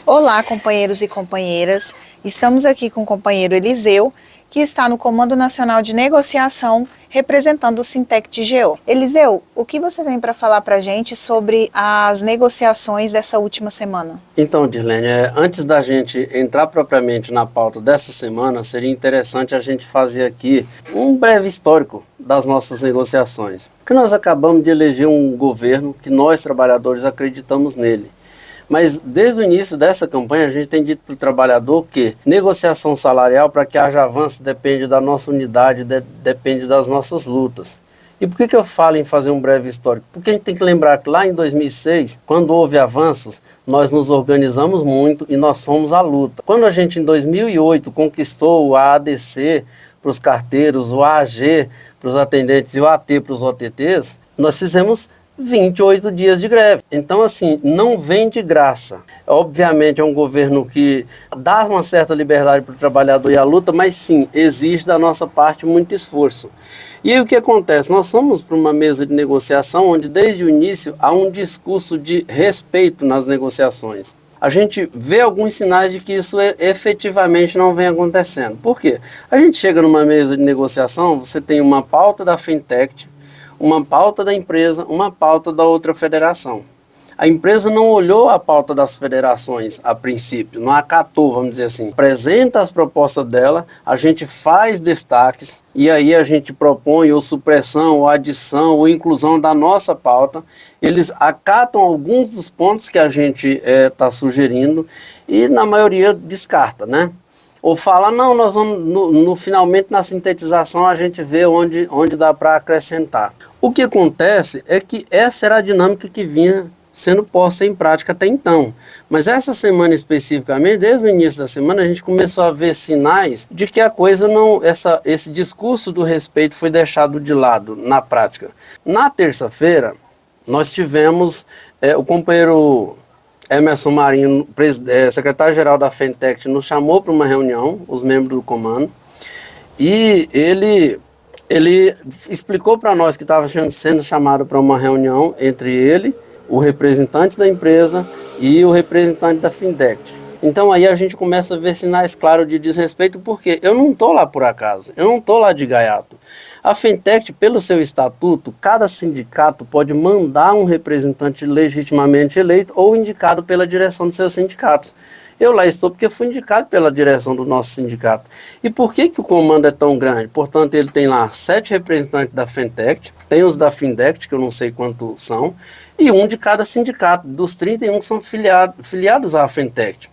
Olá, companheiros e companheiras. Estamos aqui com o companheiro Eliseu, que está no Comando Nacional de Negociação, representando o Sintec TGO. Eliseu, o que você tem para falar para a gente sobre as negociações dessa última semana? Então, Dirlene, antes da gente entrar propriamente na pauta dessa semana, seria interessante a gente fazer aqui um breve histórico das nossas negociações. Porque nós acabamos de eleger um governo que nós, trabalhadores, acreditamos nele. Mas desde o início dessa campanha a gente tem dito para o trabalhador que negociação salarial, para que haja avanço, depende da nossa unidade, depende das nossas lutas. E por que eu falo em fazer um breve histórico? Porque a gente tem que lembrar que lá em 2006, quando houve avanços, nós nos organizamos muito e nós fomos à luta. Quando a gente em 2008 conquistou o AADC para os carteiros, o AAG para os atendentes e o AT para os OTTs, nós fizemos 28 dias de greve. Então, assim, não vem de graça. Obviamente é um governo que dá uma certa liberdade para o trabalhador e a luta, mas sim, exige da nossa parte muito esforço. E aí o que acontece? Nós fomos para uma mesa de negociação onde desde o início há um discurso de respeito nas negociações. A gente vê alguns sinais de que isso efetivamente não vem acontecendo. Por quê? A gente chega numa mesa de negociação, você tem uma pauta da Fintech, uma pauta da empresa, uma pauta da outra federação. A empresa não olhou a pauta das federações a princípio, não acatou, vamos dizer assim. Apresenta as propostas dela, a gente faz destaques e aí a gente propõe ou supressão, ou adição, ou inclusão da nossa pauta. Eles acatam alguns dos pontos que a gente está sugerindo e na maioria descarta, né? Ou fala, não, nós vamos, finalmente na sintetização a gente vê onde dá para acrescentar. O que acontece é que essa era a dinâmica que vinha sendo posta em prática até então. Mas essa semana especificamente, desde o início da semana, a gente começou a ver sinais de que a coisa não, esse discurso do respeito foi deixado de lado na prática. Na terça-feira, nós tivemos o companheiro Emerson Marinho, secretário-geral da Fintech, nos chamou para uma reunião, os membros do comando, e ele explicou para nós que estava sendo chamado para uma reunião entre ele, o representante da empresa e o representante da Fintech. Então aí a gente começa a ver sinais claros de desrespeito, porque eu não estou lá por acaso, eu não estou lá de gaiato. A Fintech, pelo seu estatuto, cada sindicato pode mandar um representante legitimamente eleito ou indicado pela direção dos seus sindicatos. Eu lá estou porque fui indicado pela direção do nosso sindicato. E por que o comando é tão grande? Portanto, ele tem lá 7 representantes da Fintech, tem os da Fintech, que eu não sei quantos são, e um de cada sindicato, dos 31 que são filiados à Fintech.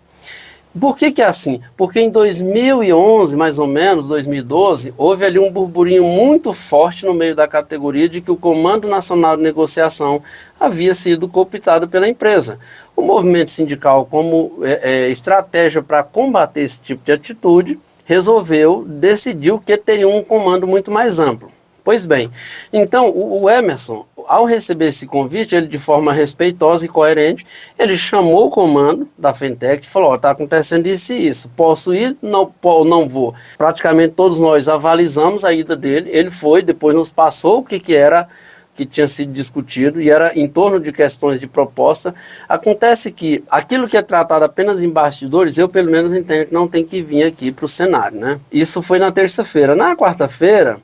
Por que é assim? Porque em 2011, mais ou menos, 2012, houve ali um burburinho muito forte no meio da categoria de que o Comando Nacional de Negociação havia sido cooptado pela empresa. O movimento sindical, como estratégia para combater esse tipo de atitude, decidiu que teria um comando muito mais amplo. Pois bem, então o Emerson, ao receber esse convite, ele de forma respeitosa e coerente, ele chamou o comando da Fintech e falou, está acontecendo isso e isso, posso ir? Não vou. Praticamente todos nós avalizamos a ida dele, ele foi, depois nos passou o que era, que tinha sido discutido, e era em torno de questões de proposta. Acontece que aquilo que é tratado apenas em bastidores, eu pelo menos entendo que não tem que vir aqui para o cenário, né? Isso foi na terça-feira. Na quarta-feira,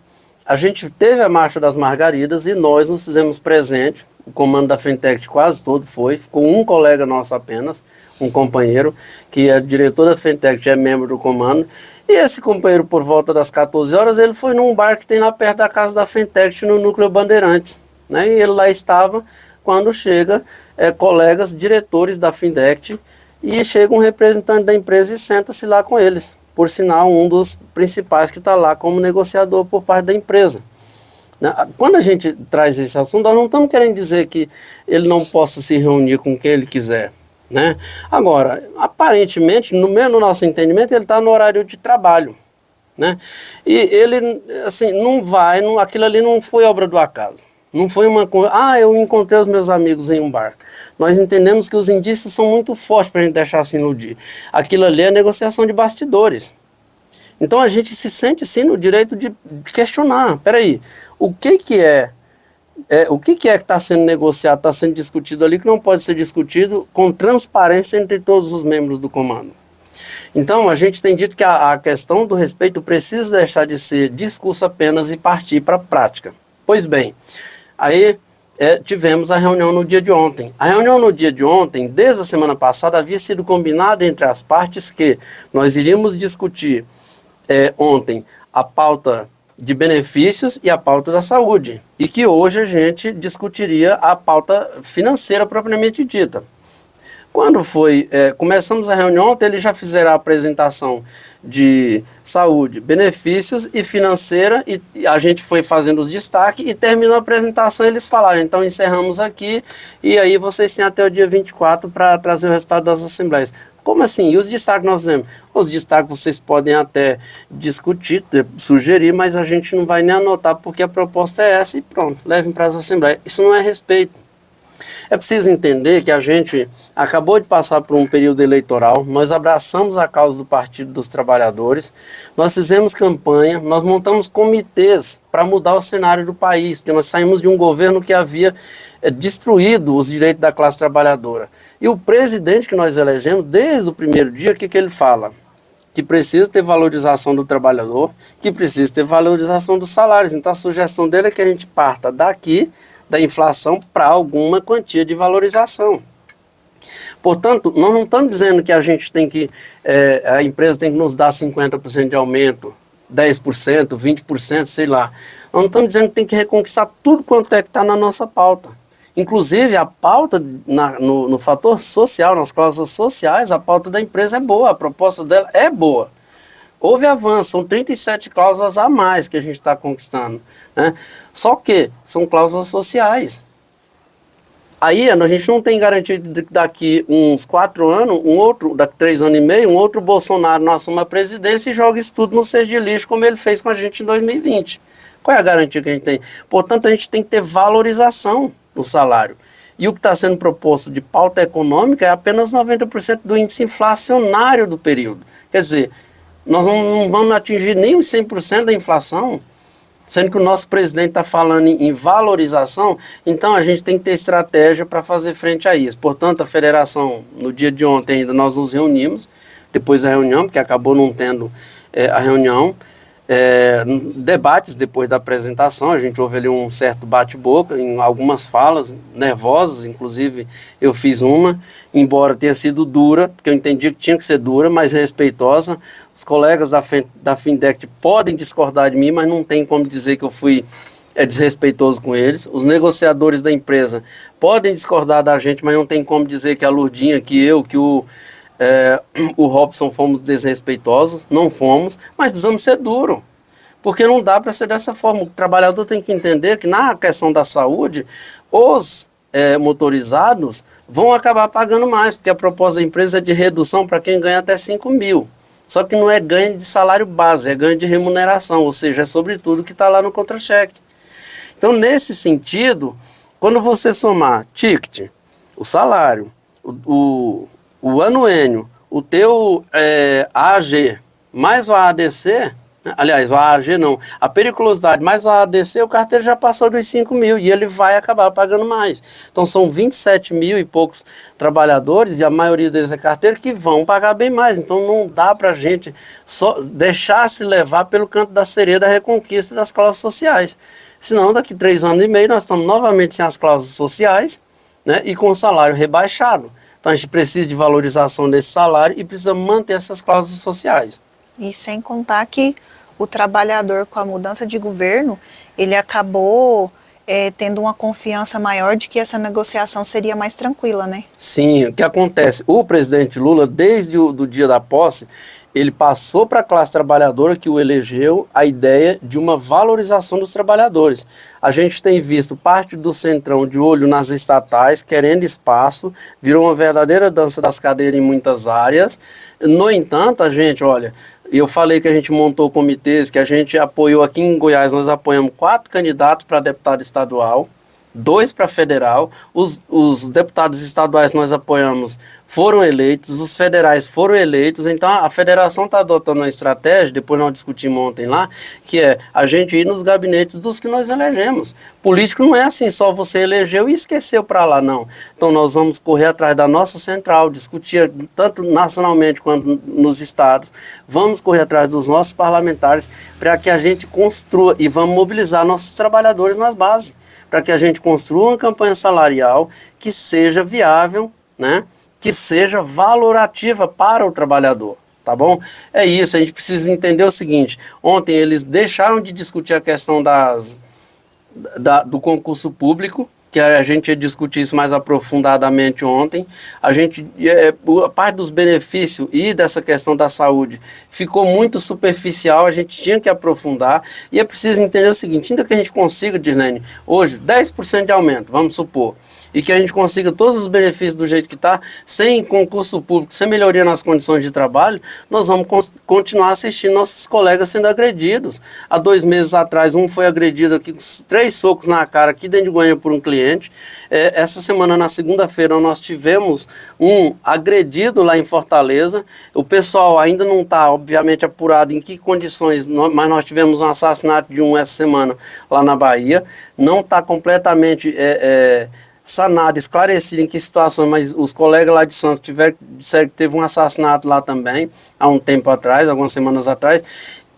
a gente teve a Marcha das Margaridas e nós nos fizemos presente, o comando da Fintech quase todo ficou um colega nosso apenas, um companheiro, que é diretor da Fintech, é membro do comando, e esse companheiro, por volta das 14 horas, ele foi num bar que tem lá perto da casa da Fintech, no Núcleo Bandeirantes, né? E ele lá estava quando chega colegas diretores da Fintech, e chega um representante da empresa e senta-se lá com eles. Por sinal, um dos principais que está lá como negociador por parte da empresa. Quando a gente traz esse assunto, nós não estamos querendo dizer que ele não possa se reunir com quem ele quiser, né? Agora, aparentemente, no nosso entendimento, ele está no horário de trabalho, né? E ele, assim, aquilo ali não foi obra do acaso. Não foi eu encontrei os meus amigos em um bar. Nós entendemos que os indícios são muito fortes para a gente deixar assim iludir. Aquilo ali é negociação de bastidores. Então a gente se sente sim no direito de questionar. Peraí, o que é o que é que está sendo negociado, está sendo discutido ali, que não pode ser discutido com transparência entre todos os membros do comando. Então, a gente tem dito que a questão do respeito precisa deixar de ser discurso apenas e partir para a prática. Pois bem, aí tivemos a reunião no dia de ontem. A reunião no dia de ontem, desde a semana passada, havia sido combinado entre as partes que nós iríamos discutir ontem a pauta de benefícios e a pauta da saúde, e que hoje a gente discutiria a pauta financeira propriamente dita. Quando começamos a reunião, eles já fizeram a apresentação de saúde, benefícios e financeira, e a gente foi fazendo os destaques e terminou a apresentação, eles falaram, então encerramos aqui, e aí vocês têm até o dia 24 para trazer o resultado das assembleias. Como assim? E os destaques nós fizemos? Os destaques vocês podem até discutir, sugerir, mas a gente não vai nem anotar porque a proposta é essa e pronto, levem para as assembleias. Isso não é respeito. É preciso entender que a gente acabou de passar por um período eleitoral, nós abraçamos a causa do Partido dos Trabalhadores, nós fizemos campanha, nós montamos comitês para mudar o cenário do país, porque nós saímos de um governo que havia destruído os direitos da classe trabalhadora. E o presidente que nós elegemos, desde o primeiro dia, o que ele fala? Que precisa ter valorização do trabalhador, que precisa ter valorização dos salários. Então a sugestão dele é que a gente parta daqui, da inflação, para alguma quantia de valorização. Portanto, nós não estamos dizendo que a gente tem que, a empresa tem que nos dar 50% de aumento, 10%, 20%, sei lá. Nós não estamos dizendo que tem que reconquistar tudo quanto é que está na nossa pauta. Inclusive, a pauta no fator social, nas cláusulas sociais, a pauta da empresa é boa, a proposta dela é boa. Houve avanço, são 37 cláusulas a mais que a gente está conquistando, né? Só que são cláusulas sociais. Aí a gente não tem garantia de que daqui uns 4 anos, daqui 3 anos e meio, um outro Bolsonaro não assuma a presidência e joga isso tudo no cesto de lixo, como ele fez com a gente em 2020. Qual é a garantia que a gente tem? Portanto, a gente tem que ter valorização no salário. E o que está sendo proposto de pauta econômica é apenas 90% do índice inflacionário do período. Quer dizer, nós não vamos atingir nem os 100% da inflação, sendo que o nosso presidente está falando em valorização, então a gente tem que ter estratégia para fazer frente a isso. Portanto, a federação, no dia de ontem ainda nós nos reunimos, depois da reunião, porque acabou não tendo a reunião, debates depois da apresentação, a gente houve ali um certo bate-boca, em algumas falas nervosas, inclusive eu fiz uma, embora tenha sido dura, porque eu entendi que tinha que ser dura, mas respeitosa. Os colegas da Findect podem discordar de mim, mas não tem como dizer que eu fui desrespeitoso com eles. Os negociadores da empresa podem discordar da gente, mas não tem como dizer que a Lurdinha, que eu, que o Robson fomos desrespeitosos. Não fomos, mas precisamos ser duro, porque não dá para ser dessa forma. O trabalhador tem que entender que na questão da saúde, os motorizados vão acabar pagando mais, porque a proposta da empresa é de redução para quem ganha até 5 mil. Só que não é ganho de salário base, é ganho de remuneração, ou seja, é sobretudo que está lá no contra-cheque. Então, nesse sentido, quando você somar ticket, o salário, o anuênio, o teu AAG, mais o AADC, aliás, o AAG não, a periculosidade mais o AADC, o carteiro já passou dos 5 mil e ele vai acabar pagando mais. Então são 27 mil e poucos trabalhadores, e a maioria deles é carteiro, que vão pagar bem mais. Então não dá para a gente só deixar se levar pelo canto da sereia da reconquista das cláusulas sociais. Senão daqui 3 anos e meio nós estamos novamente sem as cláusulas sociais, né, e com o salário rebaixado. Então a gente precisa de valorização desse salário e precisa manter essas cláusulas sociais. E sem contar que o trabalhador, com a mudança de governo, ele acabou tendo uma confiança maior de que essa negociação seria mais tranquila, né? Sim, o que acontece? O presidente Lula, desde o dia da posse, ele passou para a classe trabalhadora que o elegeu a ideia de uma valorização dos trabalhadores. A gente tem visto parte do centrão de olho nas estatais, querendo espaço, virou uma verdadeira dança das cadeiras em muitas áreas. No entanto, a gente, olha, eu falei que a gente montou comitês, que a gente apoiou aqui em Goiás, nós apoiamos 4 candidatos para deputado estadual, 2 para federal, os deputados estaduais nós apoiamos foram eleitos, os federais foram eleitos, então a federação está adotando uma estratégia, depois nós discutimos ontem lá, que é a gente ir nos gabinetes dos que nós elegemos. Político não é assim, só você elegeu e esqueceu para lá, não. Então nós vamos correr atrás da nossa central, discutir tanto nacionalmente quanto nos estados, vamos correr atrás dos nossos parlamentares para que a gente construa e vamos mobilizar nossos trabalhadores nas bases, para que a gente construa uma campanha salarial que seja viável, né? Que seja valorativa para o trabalhador, tá bom? É isso, a gente precisa entender o seguinte, ontem eles deixaram de discutir a questão do concurso público, que a gente ia discutir isso mais aprofundadamente ontem. A parte dos benefícios e dessa questão da saúde ficou muito superficial, a gente tinha que aprofundar, e é preciso entender o seguinte, ainda que a gente consiga, Dirlene, hoje 10% de aumento, vamos supor, e que a gente consiga todos os benefícios do jeito que está, sem concurso público, sem melhoria nas condições de trabalho, nós vamos continuar assistindo nossos colegas sendo agredidos. Há 2 meses atrás, um foi agredido aqui com 3 socos na cara aqui dentro de Goiânia por um cliente. Essa semana, na segunda-feira, nós tivemos um agredido lá em Fortaleza. O pessoal ainda não está, obviamente, apurado em que condições, mas nós tivemos um assassinato de um essa semana lá na Bahia. Não está completamente sanado, esclarecido em que situação, mas os colegas lá de Santos disseram que teve um assassinato lá também, há um tempo atrás, algumas semanas atrás.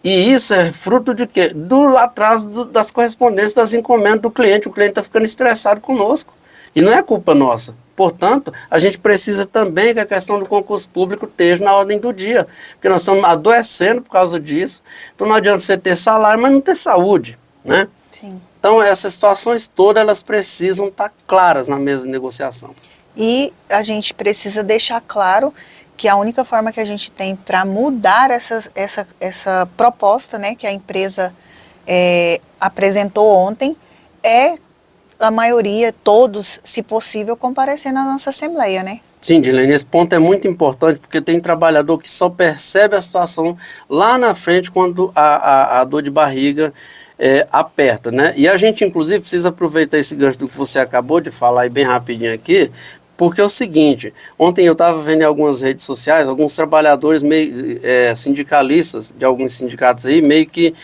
E isso é fruto de quê? Do atraso das correspondências das encomendas do cliente. O cliente está ficando estressado conosco. E não é culpa nossa. Portanto, a gente precisa também que a questão do concurso público esteja na ordem do dia. Porque nós estamos adoecendo por causa disso. Então não adianta você ter salário, mas não ter saúde, né? Sim. Então essas situações todas, elas precisam estar claras na mesa de negociação. E a gente precisa deixar claro que a única forma que a gente tem para mudar essa proposta, né, que a empresa apresentou ontem, é a maioria, todos, se possível, comparecer na nossa Assembleia, né? Sim, Dirlene, esse ponto é muito importante, porque tem trabalhador que só percebe a situação lá na frente quando a dor de barriga aperta, né? E a gente, inclusive, precisa aproveitar esse gancho do que você acabou de falar aí bem rapidinho aqui, porque é o seguinte, ontem eu estava vendo em algumas redes sociais, alguns trabalhadores meio sindicalistas de alguns sindicatos aí, meio que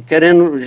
querendo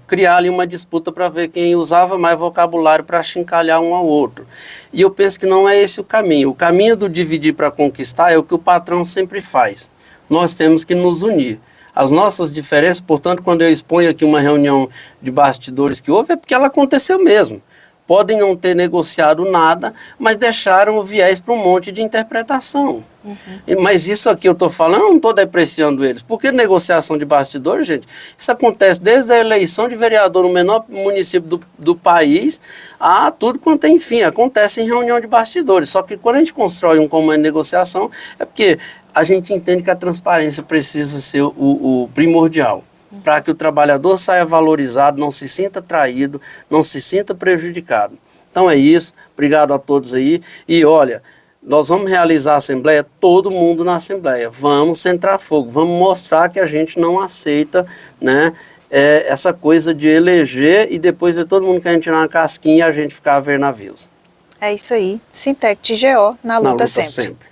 criar ali uma disputa para ver quem usava mais vocabulário para achincalhar um ao outro. E eu penso que não é esse o caminho. O caminho do dividir para conquistar é o que o patrão sempre faz. Nós temos que nos unir. As nossas diferenças, portanto, quando eu exponho aqui uma reunião de bastidores que houve, é porque ela aconteceu mesmo. Podem não ter negociado nada, mas deixaram o viés para um monte de interpretação. Uhum. Mas isso aqui eu estou falando, eu não estou depreciando eles. Porque negociação de bastidores, gente, isso acontece desde a eleição de vereador no menor município do país a tudo quanto é, enfim, acontece em reunião de bastidores. Só que quando a gente constrói um comando de negociação, é porque a gente entende que a transparência precisa ser o primordial, para que o trabalhador saia valorizado, não se sinta traído, não se sinta prejudicado. Então é isso, obrigado a todos aí. E olha, nós vamos realizar a Assembleia, todo mundo na Assembleia. Vamos centrar fogo, vamos mostrar que a gente não aceita, né, essa coisa de eleger e depois ver todo mundo querendo tirar uma casquinha e a gente ficar a ver navios. É isso aí, Sintec TGO, na luta sempre.